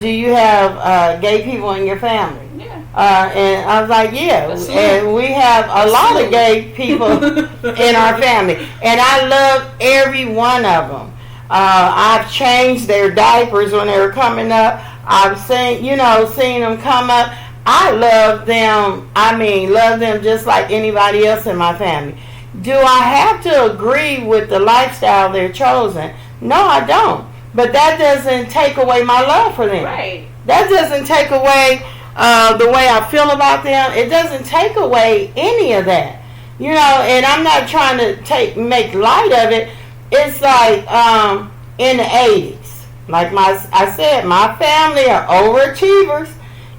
do you have gay people in your family? Yeah. And I was like, yeah. And we have a lot of gay people in our family. And I love every one of them. I've changed their diapers when they were coming up. I've seen them come up. I love them. I mean, love them just like anybody else in my family. Do I have to agree with the lifestyle they're chosen? No, I don't. But that doesn't take away my love for them. Right. That doesn't take away the way I feel about them. It doesn't take away any of that. And I'm not trying to make light of it. It's like in the 80s. Like I said, my family are overachievers.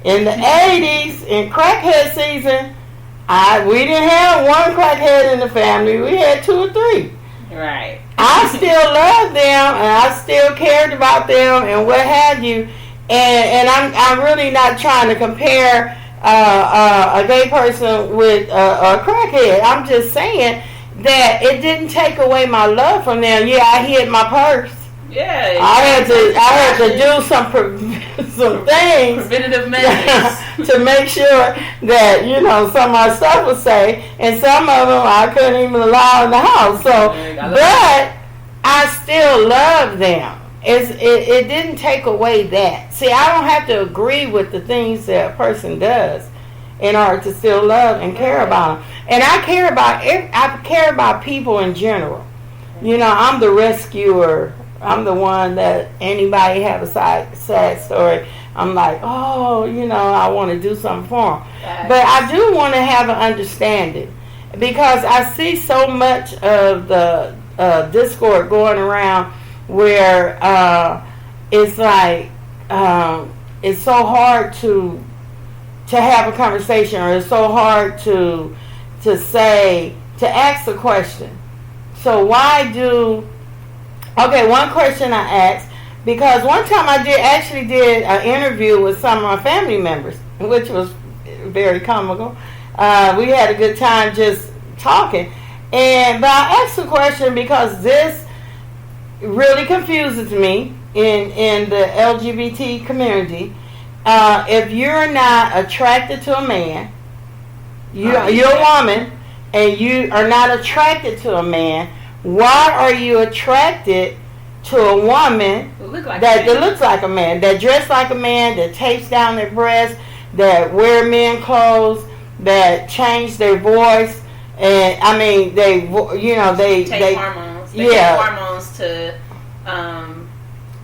In the 80s, in crackhead season, we didn't have one crackhead in the family. We had 2 or 3. Right. I still loved them, and I still cared about them, and what have you. And I'm really not trying to compare a gay person with a crackhead. I'm just saying that it didn't take away my love from them. Yeah, I hid my purse. Yeah. I had to do some things, preventative measures, to make sure that some of my stuff was safe, and some of them I couldn't even allow in the house. So, but I still love them. It didn't take away that. See, I don't have to agree with the things that a person does in order to still love and care about them. And I care about people in general. I'm the rescuer. I'm the one that anybody have a sad story, I'm like, I want to do something for them. Yes. But I do want to have an understanding, because I see so much of the discord going around where it's like it's so hard to have a conversation, or it's so hard to ask a question. So one question I asked, because one time I did an interview with some of my family members, which was very comical. We had a good time just talking. But I asked a question because this really confuses me in the LGBT community. If you're not attracted to a man, you're a woman, and you are not attracted to a man, why are you attracted to a woman that looks like a man, that dress like a man, that tapes down their breasts, that wear men clothes, that change their voice, and I mean they take hormones. They take hormones to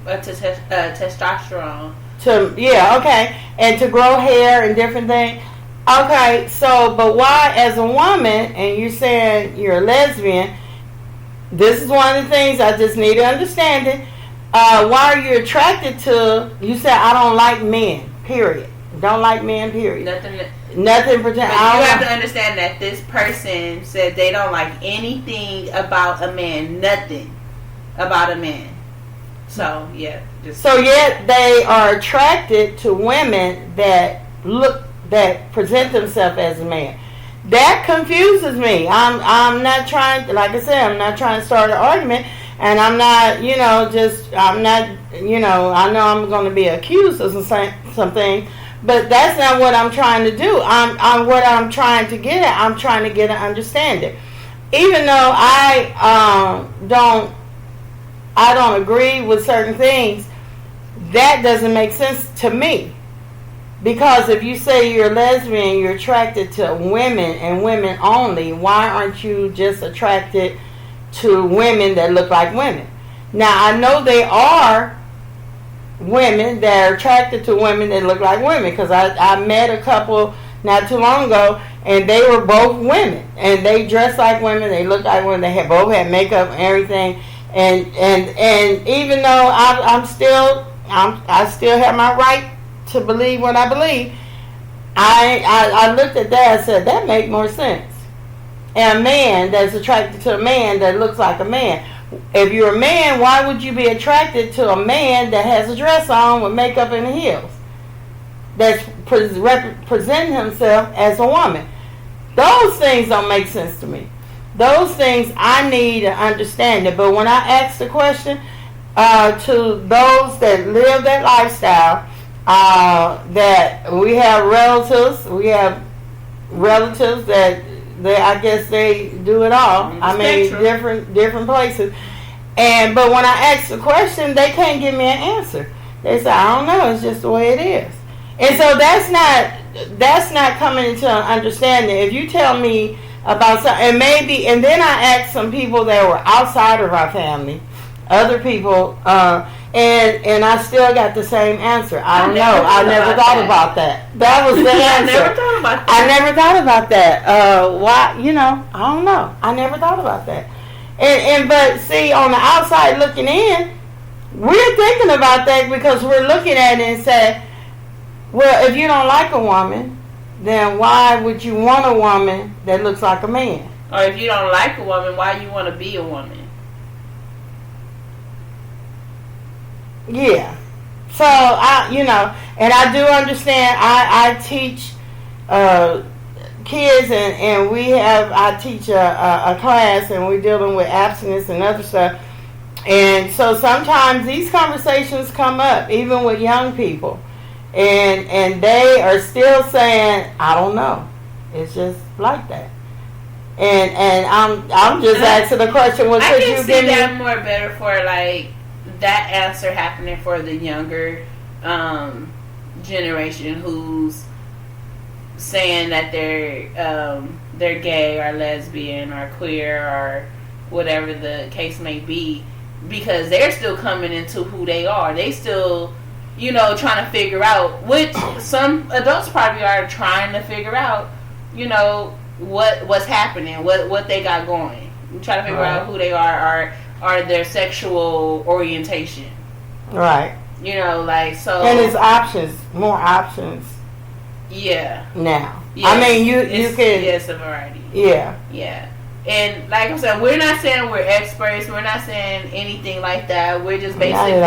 testosterone. And to grow hair and different things. Okay, so but why, as a woman, and you're saying you're a lesbian? This is one of the things I just need to understand it. Why are you attracted to? You said I don't like men. Period. Don't like men. Period. Nothing. But you have to understand that this person said they don't like anything about a man. Nothing about a man. So yeah. So yet they are attracted to women that present themselves as a man. That confuses me. I'm not trying, like I said, I'm not trying to start an argument, and I'm not, I know I'm going to be accused of something, but that's not what I'm trying to do. What I'm trying to get at, I'm trying to get an understanding. Even though I don't agree with certain things, that doesn't make sense to me. Because if you say you're a lesbian, you're attracted to women and women only, why aren't you just attracted to women that look like women? Now, I know they are women that are attracted to women that look like women, because I met a couple not too long ago, and they were both women, and they dress like women, they look like women, they both had makeup and everything, and even though I still have my right to believe what I believe, I looked at that and said, that makes more sense. And a man that's attracted to a man that looks like a man. If you're a man, why would you be attracted to a man that has a dress on with makeup and heels, that's representing himself as a woman? Those things don't make sense to me. Those things I need to understand it. But when I ask the question to those that live that lifestyle, that we have relatives. We have relatives that I guess they do it all. I mean, different places. But when I ask the question, they can't give me an answer. They say, I don't know. It's just the way it is. And so that's not coming into an understanding. If you tell me about something, and then I asked some people that were outside of our family, other people, and I still got the same answer. I don't know. I never thought about that. That was the answer. I never thought about that. I never thought about that. Why? I don't know. I never thought about that. But see, on the outside looking in, we're thinking about that because we're looking at it and say, well, if you don't like a woman, then why would you want a woman that looks like a man? Or if you don't like a woman, why you want to be a woman? Yeah. So and I do understand. I teach kids, and I teach a class, and we're dealing with abstinence and other stuff. And so sometimes these conversations come up, even with young people, and they are still saying, "I don't know. It's just like that." And I'm just asking the question. Well, I can see that more better for like that answer happening for the younger generation who's saying that they're gay or lesbian or queer or whatever the case may be, because they're still coming into who they are. They still, trying to figure out, which some adults probably are trying to figure out, what's happening, what they got going. Trying to figure out who they are or their sexual orientation. Right. So. And it's options, more options. Yeah. Now. Yeah. I mean, you can. Yes, a variety. Yeah. Yeah. And like I'm saying, we're not saying we're experts. We're not saying anything like that. We're just basically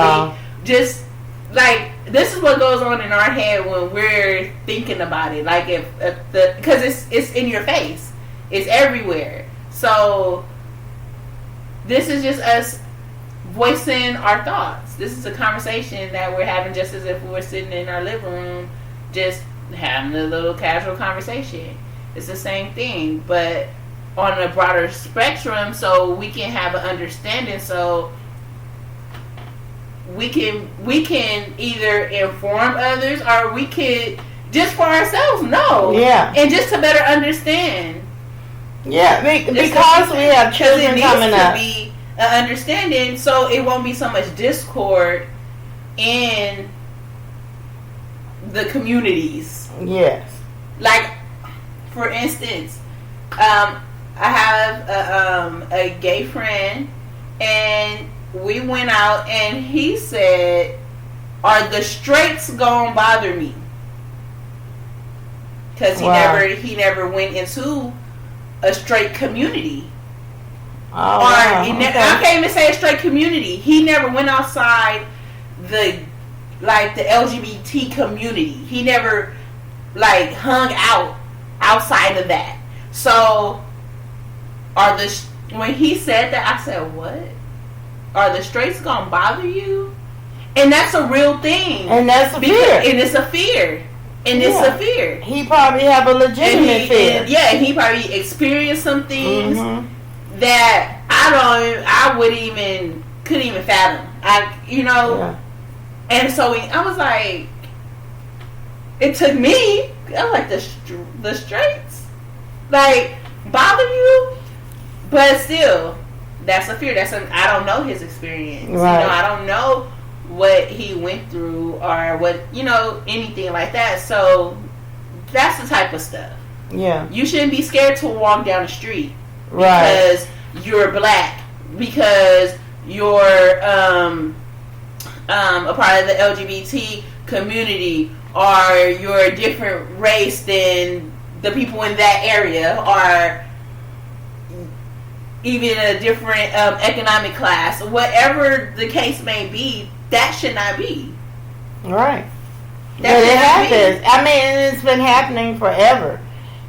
just like, this is what goes on in our head when we're thinking about it. Like because it's in your face. It's everywhere. So this is just us voicing our thoughts. This is a conversation that we're having just as if we were sitting in our living room, just having a little casual conversation. It's the same thing, but on a broader spectrum, so we can have an understanding, so we can either inform others or we could just for ourselves know. Yeah. And just to better understand. Yeah, because we have children coming up. It needs to be an understanding, so it won't be so much discord in the communities. Yes. Like, for instance, I have a gay friend, and we went out, and he said, "Are the straights gonna bother me?" Because he never went into a straight community. Oh, wow. I can't even say a straight community. He never went outside the LGBT community. He never hung out outside of that. So when he said that, I said, "What? Are the straights gonna bother you?" And that's a real thing. And that's a fear. And it's a fear. And it's a fear. He probably have a legitimate fear. He probably experienced some things that couldn't even fathom. Yeah. And so I was like, it took me. I was like, the straights bother you, but still, that's a fear. I don't know his experience. Right. I don't know what he went through or what anything like that. So that's the type of stuff. Yeah. You shouldn't be scared to walk down the street right. because you're black, because you're a part of the LGBT community, or you're a different race than the people in that area, or even a different economic class. Whatever the case may be, that should not be. Right. But it happens. I mean, it's been happening forever.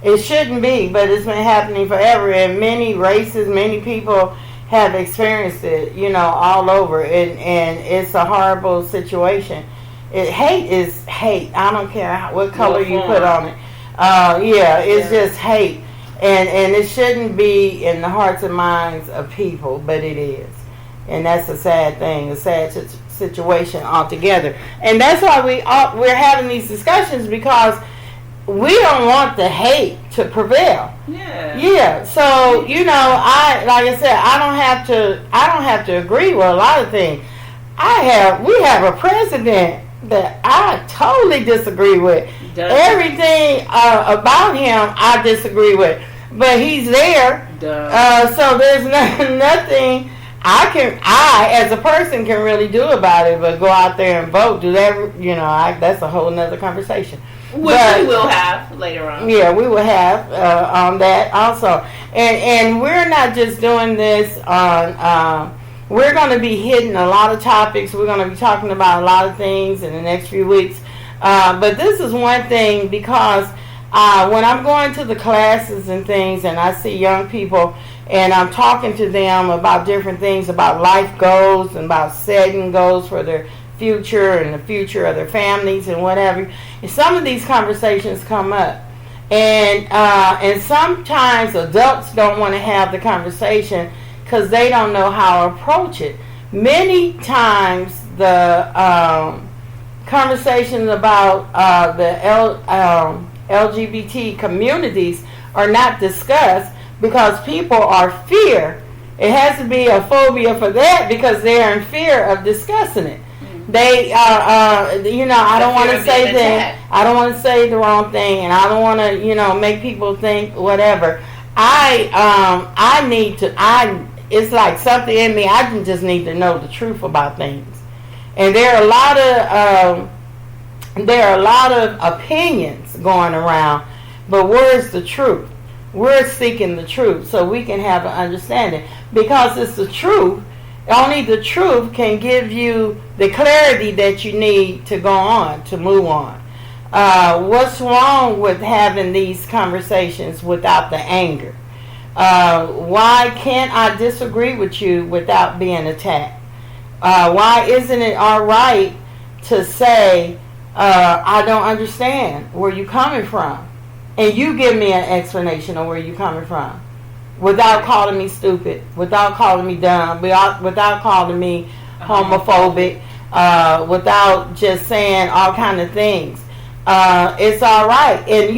It shouldn't be, but it's been happening forever. And many races, many people have experienced it, all over. And it's a horrible situation. hate is hate. I don't care what color you form. put on it. It's just hate. And it shouldn't be in the hearts and minds of people, but it is. And that's a sad thing, a sad situation altogether. And that's why we're having these discussions, because we don't want the hate to prevail. Yeah. So, like I said, I don't have to agree with a lot of things. We have a president that I totally disagree with. Everything about him I disagree with. But he's there. So there's nothing I as a person can really do about it, but go out there and vote. Do that, that's a whole nother conversation. Which we will have later on. Yeah, we will have on that also. And we're not just doing this on, we're going to be hitting a lot of topics. We're going to be talking about a lot of things in the next few weeks. But this is one thing, because when I'm going to the classes and things and I see young people and I'm talking to them about different things, about life goals and about setting goals for their future and the future of their families and whatever, and some of these conversations come up. And sometimes adults don't want to have the conversation because they don't know how to approach it. Many times the conversations about the LGBT communities are not discussed because people are fear. It has to be a phobia for that because they're in fear of discussing it. They I don't want to say that. I don't want to say the wrong thing, and I don't want to, make people think whatever. It's like something in me. I just need to know the truth about things. And there are a lot of opinions going around, but where's the truth? We're seeking the truth so we can have an understanding, because it's the truth. Only the truth can give you the clarity that you need to go on, to move on. What's wrong with having these conversations without the anger? Why can't I disagree with you without being attacked? Why isn't it all right to say, I don't understand where you're coming from, and you give me an explanation of where you're coming from, without calling me stupid, without calling me dumb, without calling me homophobic, without just saying all kind of things. It's all right. And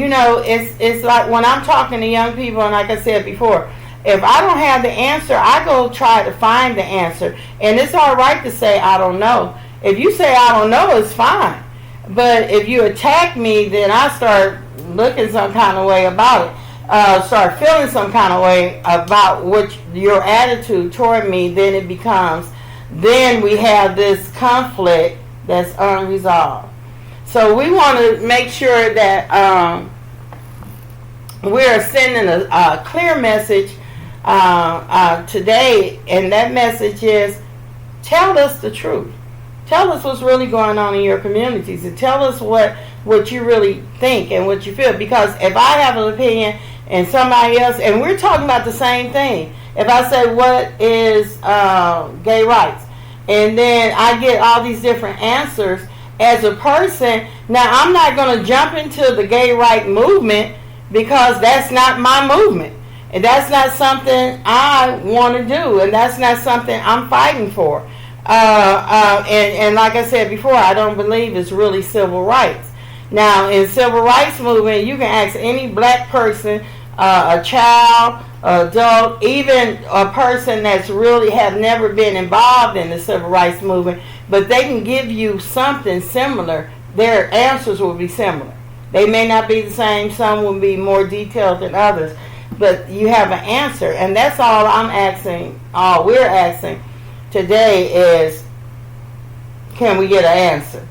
it's like when I'm talking to young people, and like I said before, if I don't have the answer, I go try to find the answer. And it's all right to say I don't know. If you say I don't know, it's fine. But if you attack me, then I start looking some kind of way about it. Start feeling some kind of way about what your attitude toward me, then we have this conflict that's unresolved. So we want to make sure that we're sending a clear message today, and that message is, tell us the truth. Tell us what's really going on in your communities, and tell us what you really think and what you feel. Because if I have an opinion and somebody else, and we're talking about the same thing, if I say, what is gay rights? And then I get all these different answers as a person. Now, I'm not going to jump into the gay right movement, because that's not my movement. And that's not something I want to do. And that's not something I'm fighting for. And like I said before, I don't believe it's really civil rights. Now, in civil rights movement, you can ask any black person, a child, adult, even a person that's really have never been involved in the civil rights movement, but they can give you something similar. Their answers will be similar. They may not be the same. Some will be more detailed than others, but you have an answer. And that's all I'm asking, all we're asking today is, can we get an answer?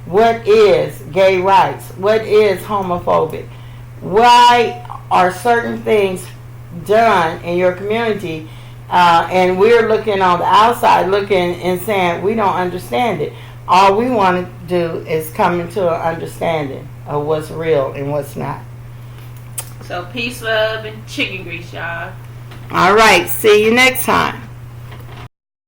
What is gay rights? What is homophobic? Why are certain things done in your community, and we're looking on the outside, looking and saying we don't understand it? All we want to do is come into an understanding of what's real and what's not. So peace, love, and chicken grease, y'all. All right. See you next time.